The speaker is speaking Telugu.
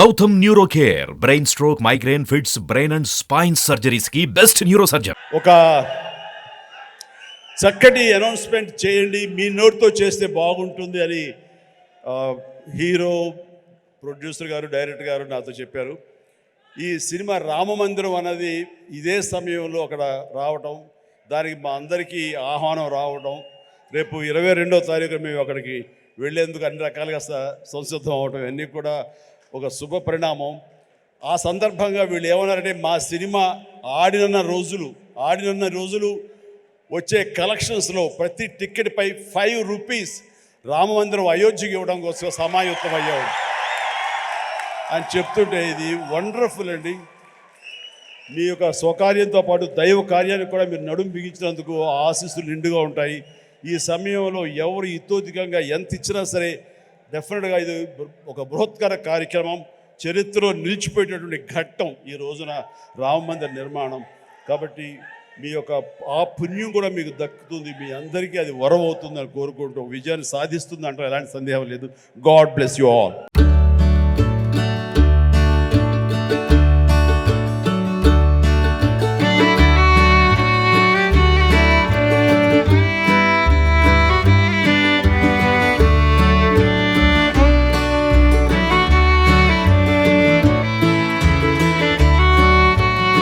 Gautam neuro care brain stroke migraine fits brain and spine surgeries కి బెస్ట్ న్యూరో సర్జన్. ఒక చక్కటి అనౌన్స్మెంట్ చేయండి, మీ నోటితో చేస్తే బాగుంటుంది అని హీరో, ప్రొడ్యూసర్ గారు, డైరెక్టర్ గారు నాతో చెప్పారు. ఈ సినిమా రామమందిరం అన్నది ఇదే సమయంలో అక్కడ రావటం, దానికి మా అందరికీ ఆహ్వానం రావడం, రేపు 22వ తారీఖు మేము అక్కడికి వెళ్ళేందుకు అన్ని రకాలుగా సంసిద్ధం అవటం ఇవన్నీ కూడా ఒక శుభ పరిణామం. ఆ సందర్భంగా వీళ్ళు ఏమన్నారంటే, మా సినిమా ఆడిన రోజులు వచ్చే కలెక్షన్స్లో ప్రతి టికెట్ పై 5 రూపీస్ రామమందిరం అయోధ్యకి ఇవ్వడం కోసం సమాయుత్తం అయ్యాడు అని చెప్తుంటే ఇది వండర్ఫుల్ అండి. మీ యొక్క స్వకార్యంతో పాటు దైవ కార్యానికి కూడా మీరు నడుము బిగించినందుకు ఆశీస్సులు నిండుగా ఉంటాయి. ఈ సమయంలో ఎవరు ఇతోధికంగా ఎంత ఇచ్చినా సరే డెఫినెట్గా ఇది ఒక బృహత్కర కార్యక్రమం, చరిత్రలో నిలిచిపోయేటటువంటి ఘట్టం ఈ రోజున రామ మందిర నిర్మాణం. కాబట్టి మీ యొక్క ఆ పుణ్యం కూడా మీకు దక్కుతుంది, మీ అందరికీ అది వరం అవుతుందని కోరుకుంటూ విజయాన్ని సాధిస్తుంది అంటే ఎలాంటి సందేహం లేదు. God bless you all.